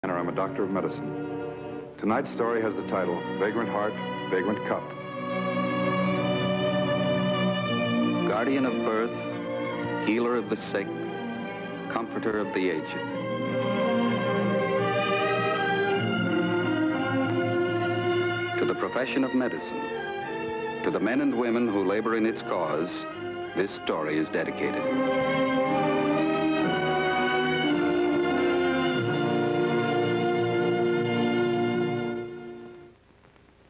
Styner. I'm a doctor of medicine. Tonight's story has the title, Vagrant Heart, Vagrant Cup. Guardian of birth, healer of the sick, comforter of the aged. To the profession of medicine, to the men and women who labor in its cause, this story is dedicated.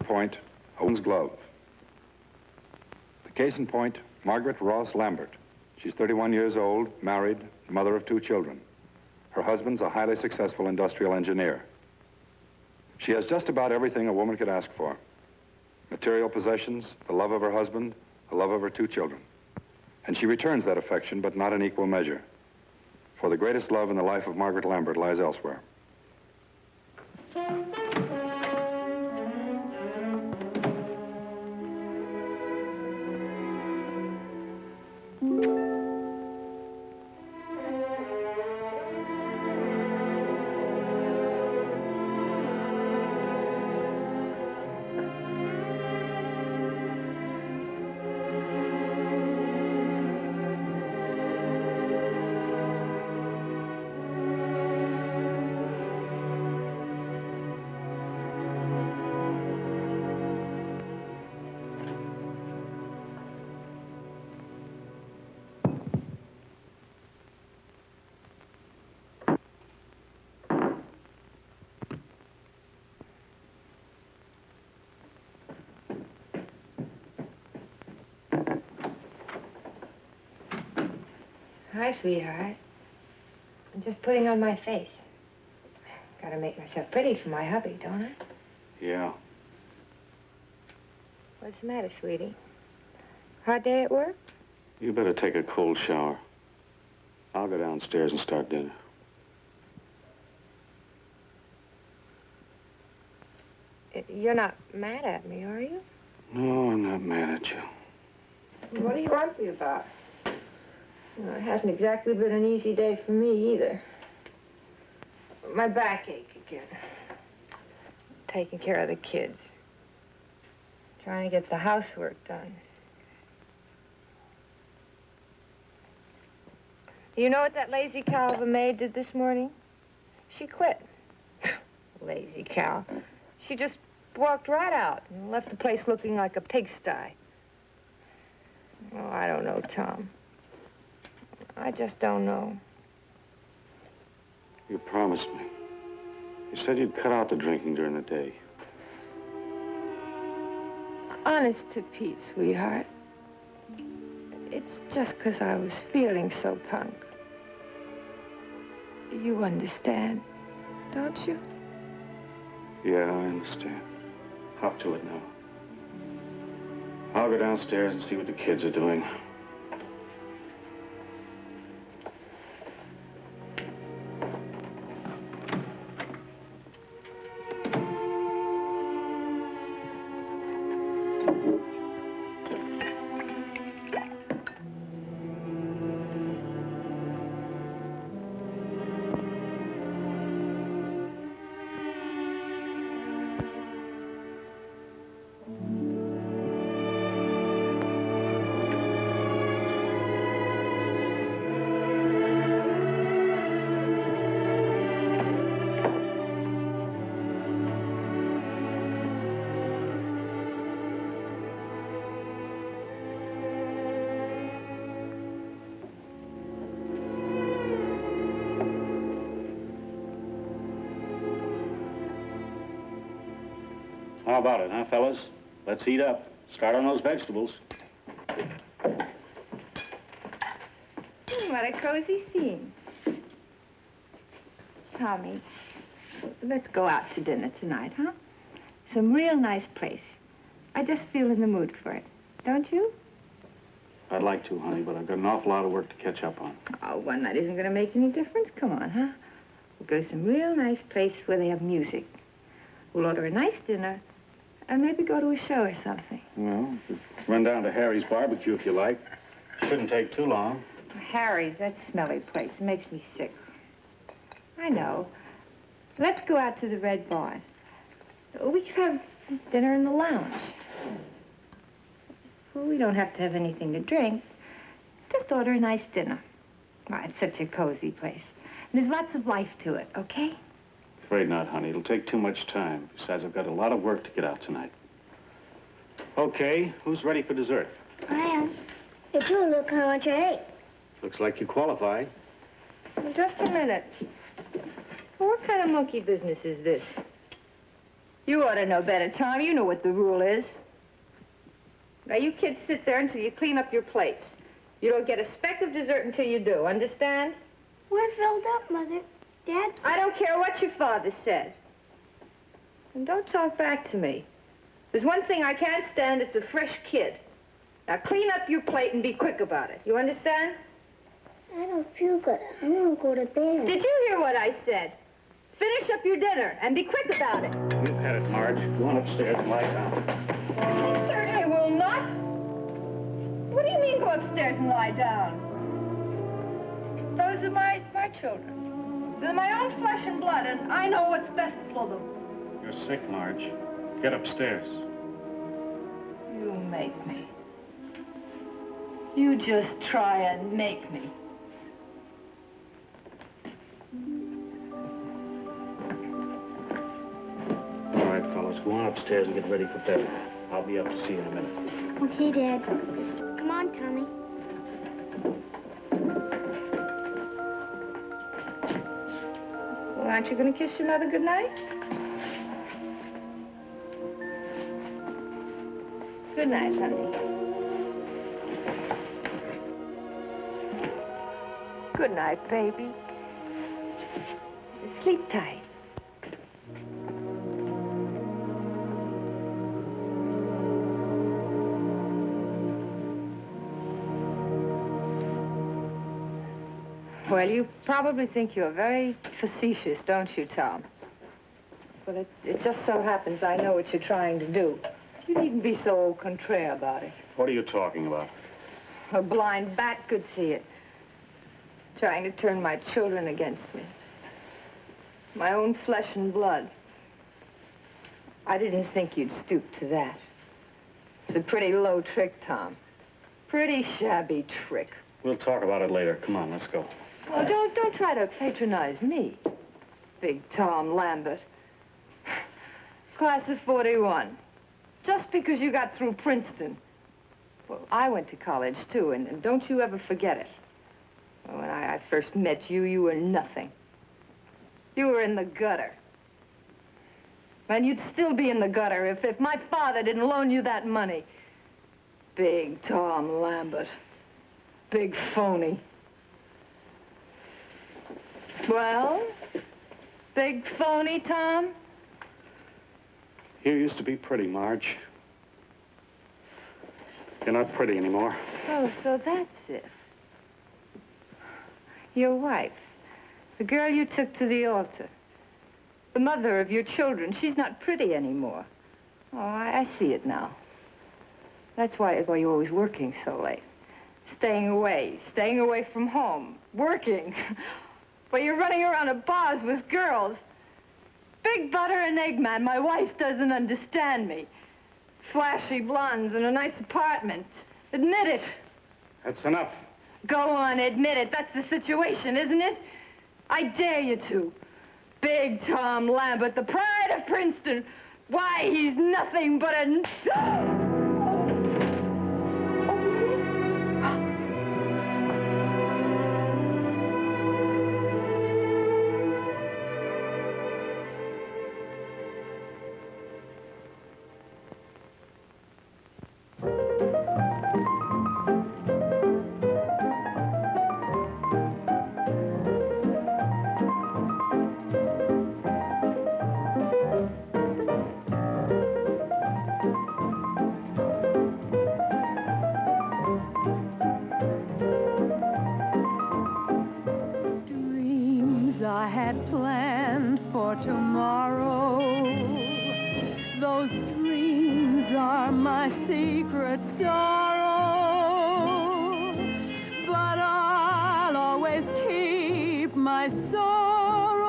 Point, a woman's glove. The case in point, Margaret Ross Lambert. She's 31 years old, married, mother of 2 children. Her husband's a highly successful industrial engineer. She has just about everything a woman could ask for. Material possessions, the love of her husband, the love of her 2 children. And she returns that affection, but not in equal measure. For the greatest love in the life of Margaret Lambert lies elsewhere. Hi, sweetheart. I'm just putting on my face. Gotta make myself pretty for my hubby, don't I? Yeah. What's the matter, sweetie? Hard day at work? You better take a cold shower. I'll go downstairs and start dinner. You're not mad at me, are you? No, I'm not mad at you. What are you grumpy about? Well, it hasn't exactly been an easy day for me, either. My backache again. Taking care of the kids. Trying to get the housework done. You know what that lazy cow of a maid did this morning? She quit. Lazy cow. She just walked right out and left the place looking like a pigsty. Oh, I don't know, Tom. I just don't know. You promised me. You said you'd cut out the drinking during the day. Honest to Pete, sweetheart. It's just 'cause I was feeling so punk. You understand, don't you? Yeah, I understand. Hop to it now. I'll go downstairs and see what the kids are doing. How about it, huh, fellas? Let's heat up. Start on those vegetables. What a cozy scene. Tommy, let's go out to dinner tonight, huh? Some real nice place. I just feel in the mood for it. Don't you? I'd like to, honey, but I've got an awful lot of work to catch up on. Oh, one night isn't going to make any difference. Come on, huh? We'll go to some real nice place where they have music. We'll order a nice dinner and maybe go to a show or something. Well, run down to Harry's barbecue if you like. Shouldn't take too long. Harry's, that smelly place. It makes me sick. I know. Let's go out to the Red Barn. We could have dinner in the lounge. Well, we don't have to have anything to drink. Just order a nice dinner. Oh, it's such a cozy place. And there's lots of life to it, okay? Afraid not, honey. It'll take too much time. Besides, I've got a lot of work to get out tonight. Okay, who's ready for dessert? I am. You do look how much I ate. Looks like you qualify. Well, just a minute. Well, what kind of monkey business is this? You ought to know better, Tom. You know what the rule is. Now, you kids sit there until you clean up your plates. You don't get a speck of dessert until you do, understand? We're filled up, Mother. Dad? I don't care what your father says. And don't talk back to me. There's one thing I can't stand, it's a fresh kid. Now, clean up your plate and be quick about it. You understand? I don't feel good. I want to go to bed. Did you hear what I said? Finish up your dinner and be quick about it. You've had it, Marge. Go on upstairs and lie down. I certainly will not. What do you mean go upstairs and lie down? Those are my children. They're my own flesh and blood, and I know what's best for them. You're sick, Marge. Get upstairs. You make me. You just try and make me. All right, fellas, go on upstairs and get ready for bed. I'll be up to see you in a minute. Okay, Dad. Come on, Tommy. Well, aren't you going to kiss your mother goodnight? Good night, honey. Good night, baby. Sleep tight. Well, you probably think you're very facetious, don't you, Tom? But it just so happens I know what you're trying to do. You needn't be so au contraire about it. What are you talking about? A blind bat could see it. Trying to turn my children against me. My own flesh and blood. I didn't think you'd stoop to that. It's a pretty low trick, Tom. Pretty shabby trick. We'll talk about it later. Come on, let's go. Oh, don't try to patronize me, Big Tom Lambert. Class of 41. Just because you got through Princeton. Well, I went to college, too, and don't you ever forget it. When I first met you, you were nothing. You were in the gutter. And you'd still be in the gutter if my father didn't loan you that money. Big Tom Lambert. Big phony. Well, big phony, Tom? You used to be pretty, Marge. You're not pretty anymore. Oh, so that's it. Your wife, the girl you took to the altar, the mother of your children, she's not pretty anymore. Oh, I see it now. That's why you're always working so late. Staying away from home, working. But you're running around at bars with girls. Big butter and egg man, my wife doesn't understand me. Flashy blondes in a nice apartment. Admit it. That's enough. Go on, admit it. That's the situation, isn't it? I dare you to. Big Tom Lambert, the pride of Princeton. Why, he's nothing but a... my sorrow.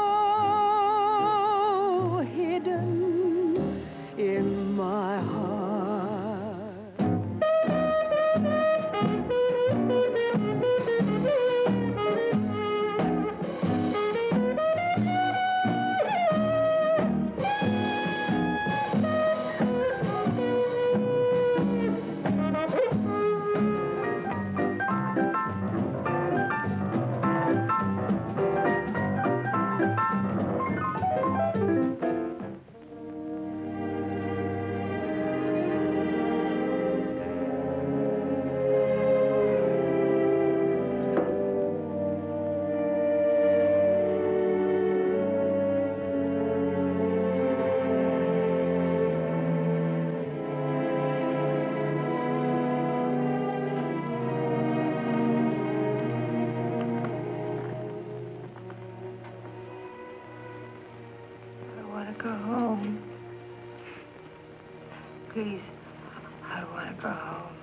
go home. Please, I want to go home.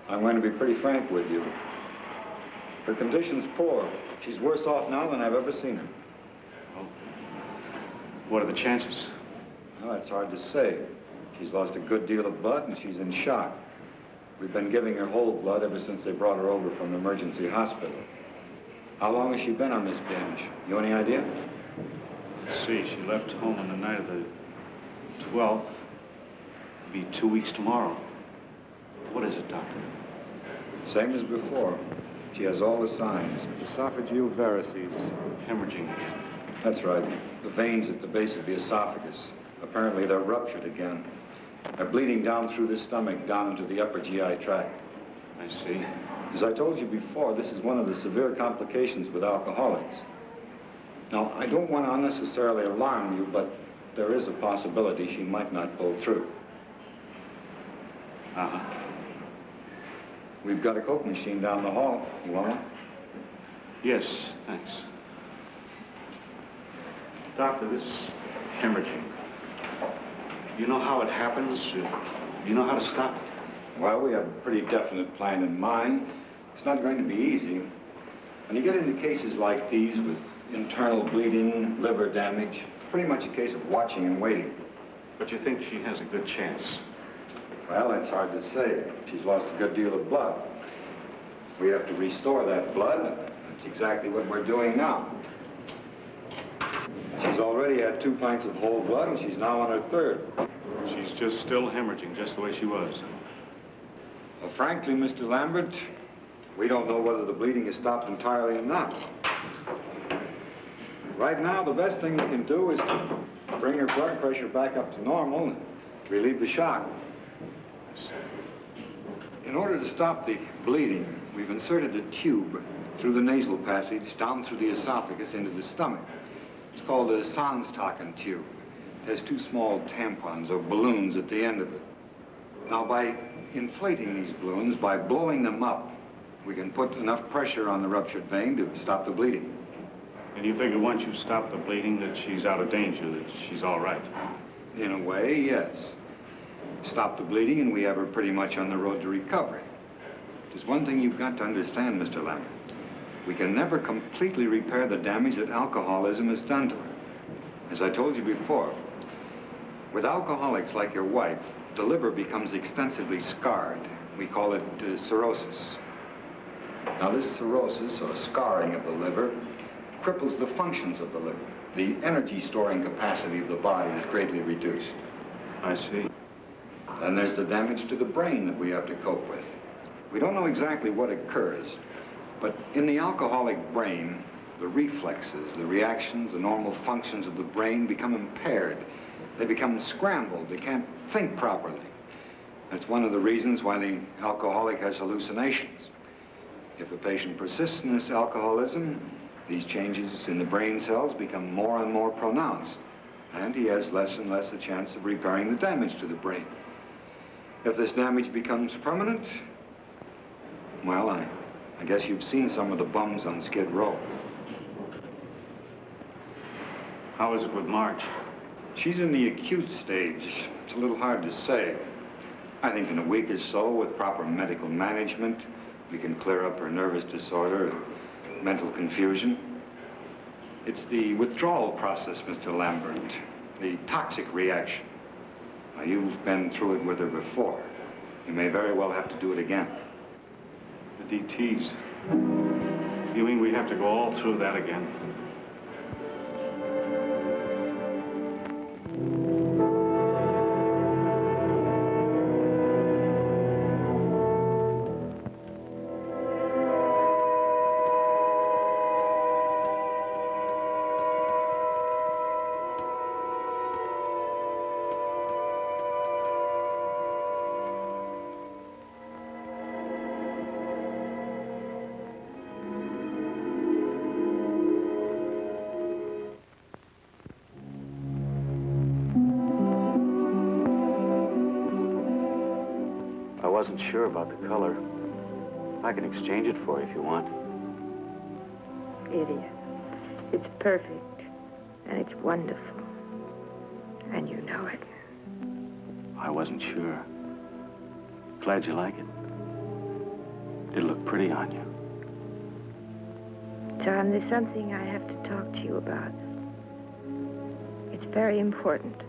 I'm going to be pretty frank with you. Her condition's poor. She's worse off now than I've ever seen her. Well, what are the chances? Well, it's hard to say. She's lost a good deal of blood and she's in shock. We've been giving her whole blood ever since they brought her over from the emergency hospital. How long has she been on this binge? You any idea? Let's see, she left home on the night of the 12th. It'll be 2 weeks tomorrow. What is it, Doctor? Same as before. She has all the signs. Esophageal varices. Hemorrhaging again. That's right. The veins at the base of the esophagus. Apparently they're ruptured again. They're bleeding down through the stomach, down into the upper GI tract. I see. As I told you before, this is one of the severe complications with alcoholics. Now, I don't want to unnecessarily alarm you, but there is a possibility she might not pull through. Uh-huh. We've got a Coke machine down the hall. You want one? Yes, thanks. Doctor, this hemorrhaging, you know how it happens? You know how to stop it? Well, we have a pretty definite plan in mind. It's not going to be easy. When you get into cases like these with internal bleeding, liver damage, it's pretty much a case of watching and waiting. But you think she has a good chance? Well, it's hard to say. She's lost a good deal of blood. We have to restore that blood. That's exactly what we're doing now. She's already had 2 pints of whole blood, and she's now on her 3rd. She's just still hemorrhaging, just the way she was. Well, frankly, Mr. Lambert, we don't know whether the bleeding has stopped entirely or not. Right now, the best thing we can do is to bring her blood pressure back up to normal and relieve the shock. In order to stop the bleeding, we've inserted a tube through the nasal passage, down through the esophagus into the stomach. It's called a Sandstaken tube. It has 2 small tampons or balloons at the end of it. Now, by inflating these balloons, by blowing them up, we can put enough pressure on the ruptured vein to stop the bleeding. And you figure once you stop the bleeding that she's out of danger, that she's all right? In a way, yes. Stop the bleeding and we have her pretty much on the road to recovery. There's one thing you've got to understand, Mr. Lambert. We can never completely repair the damage that alcoholism has done to her. As I told you before, with alcoholics like your wife, the liver becomes extensively scarred. We call it cirrhosis. Now, this cirrhosis, or scarring of the liver, cripples the functions of the liver. The energy storing capacity of the body is greatly reduced. I see. Then there's the damage to the brain that we have to cope with. We don't know exactly what occurs, but in the alcoholic brain, the reflexes, the reactions, the normal functions of the brain become impaired. They become scrambled. They can't think properly. That's one of the reasons why the alcoholic has hallucinations. If the patient persists in this alcoholism, these changes in the brain cells become more and more pronounced, and he has less and less a chance of repairing the damage to the brain. If this damage becomes permanent, well, I guess you've seen some of the bums on Skid Row. How is it with Marge? She's in the acute stage. It's a little hard to say. I think in a week or so, with proper medical management, we can clear up her nervous disorder, mental confusion. It's the withdrawal process, Mr. Lambert, the toxic reaction. Now, you've been through it with her before. You may very well have to do it again. The DTs. You mean we have to go all through that again? wasn't sure about the color. I can exchange it for you if you want. Idiot. It's perfect. And it's wonderful. And you know it. I wasn't sure. Glad you like it. It'll look pretty on you. Tom, there's something I have to talk to you about. It's very important.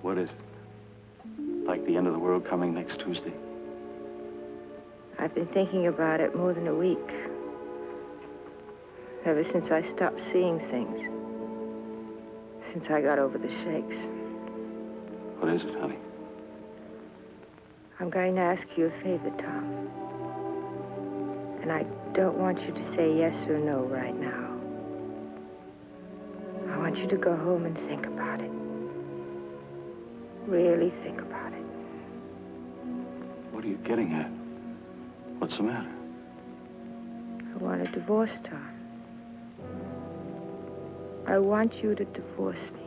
What is it? Like the end of the world coming next Tuesday? I've been thinking about it more than a week. Ever since I stopped seeing things. Since I got over the shakes. What is it, honey? I'm going to ask you a favor, Tom. And I don't want you to say yes or no right now. I want you to go home and think about it. Really think about it. What are you getting at? What's the matter? I want a divorce, Tom. I want you to divorce me.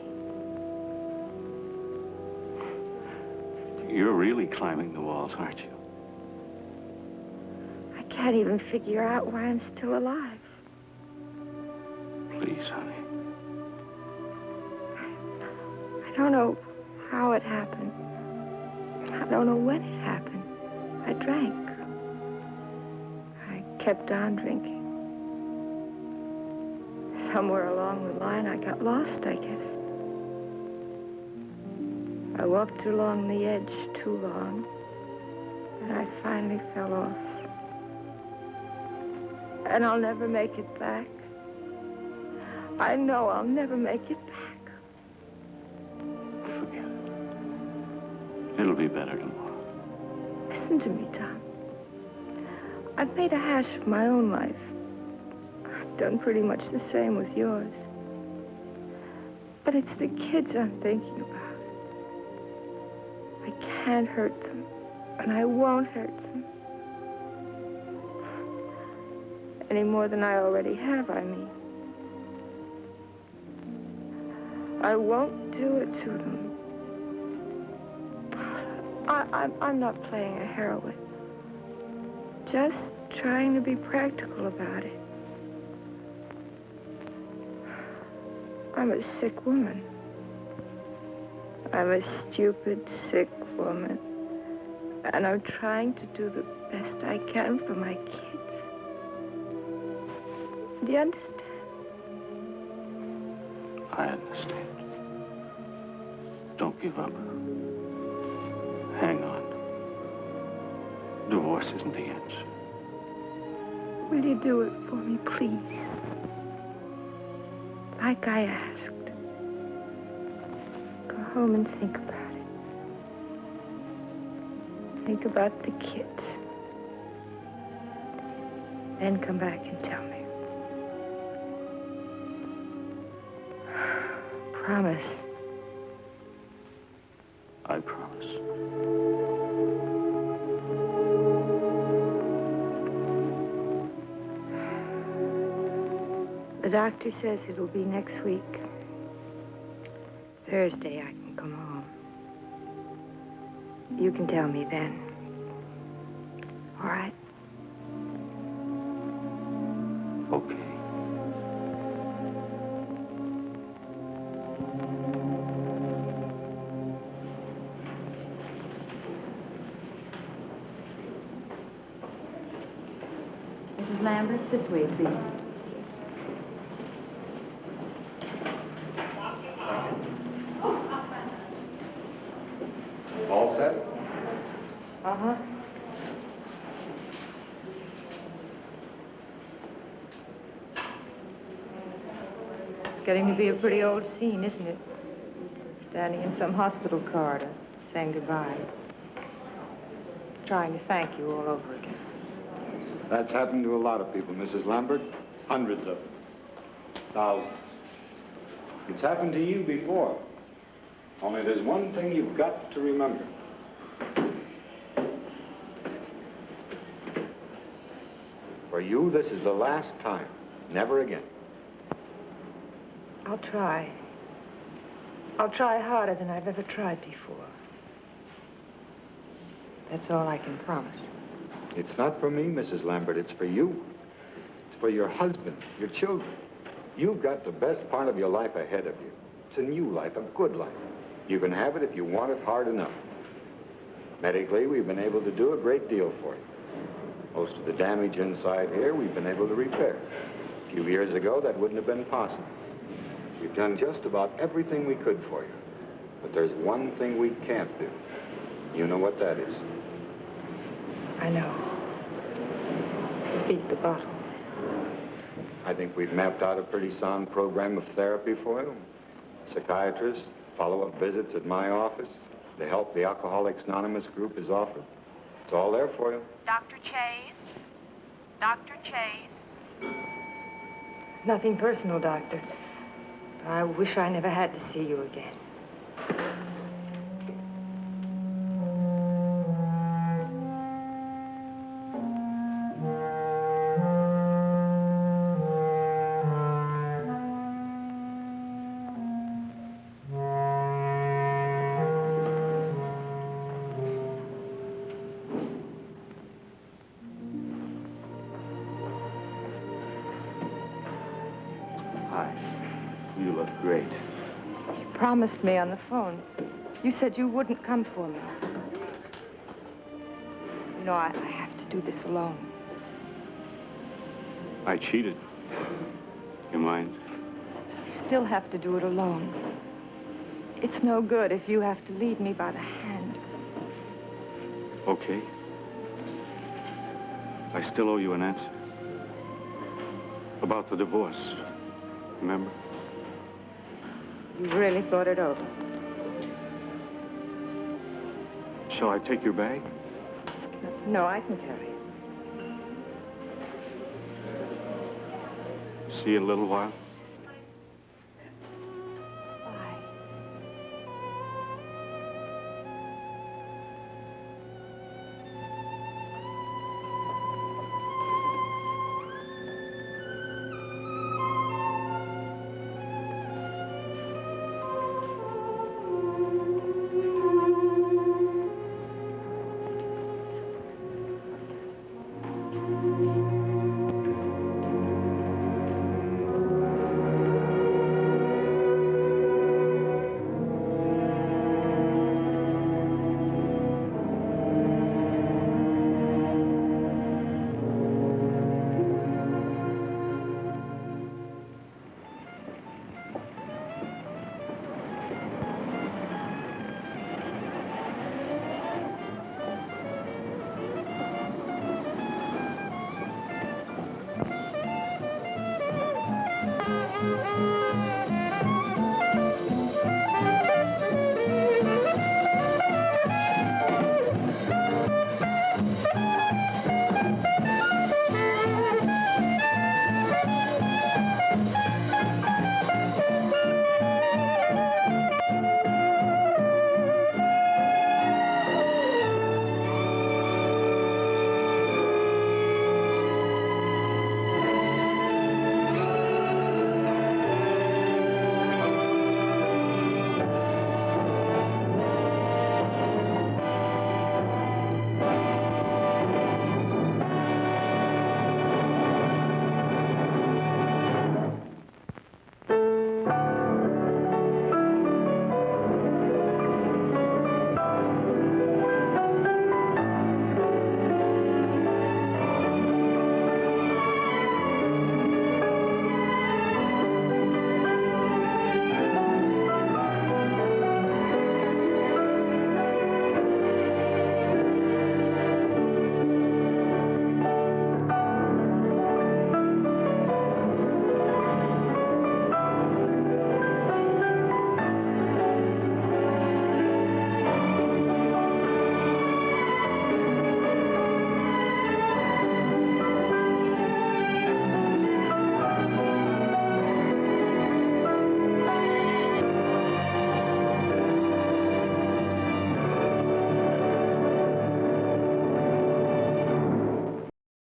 You're really climbing the walls, aren't you? I can't even figure out why I'm still alive. Please, honey. I don't know how it happened. I don't know when it happened. I drank. I kept on drinking. Somewhere along the line, I got lost, I guess. I walked along the edge too long, and I finally fell off. And I'll never make it back. I know I'll never make it back. Forget it. It'll be better tomorrow. Listen to me, Tom. I've made a hash of my own life. I've done pretty much the same with yours. But it's the kids I'm thinking about. I can't hurt them, and I won't hurt them. Any more than I already have, I mean. I won't do it to them. I'm not playing a heroine. Just trying to be practical about it. I'm a sick woman. I'm a stupid, sick woman. And I'm trying to do the best I can for my kids. Do you understand? I understand. Don't give up. Hang on. Divorce isn't the answer. Will you do it for me, please? Like I asked. Go home and think about it. Think about the kids. Then come back and tell me. Promise. I promise. The doctor says it'll be next week. Thursday, I can come home. You can tell me then. All right? Okay. Mrs. Lambert, this way, please. All set? Uh-huh. It's getting to be a pretty old scene, isn't it? Standing in some hospital corridor, saying goodbye. Trying to thank you all over again. That's happened to a lot of people, Mrs. Lambert. Hundreds of them. Thousands. It's happened to you before. Only there's one thing you've got to remember. For you, this is the last time. Never again. I'll try. I'll try harder than I've ever tried before. That's all I can promise. It's not for me, Mrs. Lambert. It's for you. It's for your husband, your children. You've got the best part of your life ahead of you. It's a new life, a good life. You can have it if you want it hard enough. Medically, we've been able to do a great deal for you. Most of the damage inside here, we've been able to repair. A few years ago, that wouldn't have been possible. We've done just about everything we could for you. But there's one thing we can't do. You know what that is. I know. Beat the bottle. I think we've mapped out a pretty sound program of therapy for you. Psychiatrists, follow-up visits at my office, the help the Alcoholics Anonymous group is offered. It's all there for you. Dr. Chase? Dr. Chase? Nothing personal, Doctor. I wish I never had to see you again. You look great. You promised me on the phone. You said you wouldn't come for me. You know, I have to do this alone. I cheated. You mind? I still have to do it alone. It's no good if you have to lead me by the hand. Okay. I still owe you an answer. About the divorce. Remember? You really thought it over. Shall I take your bag? No, I can carry it. See you in a little while?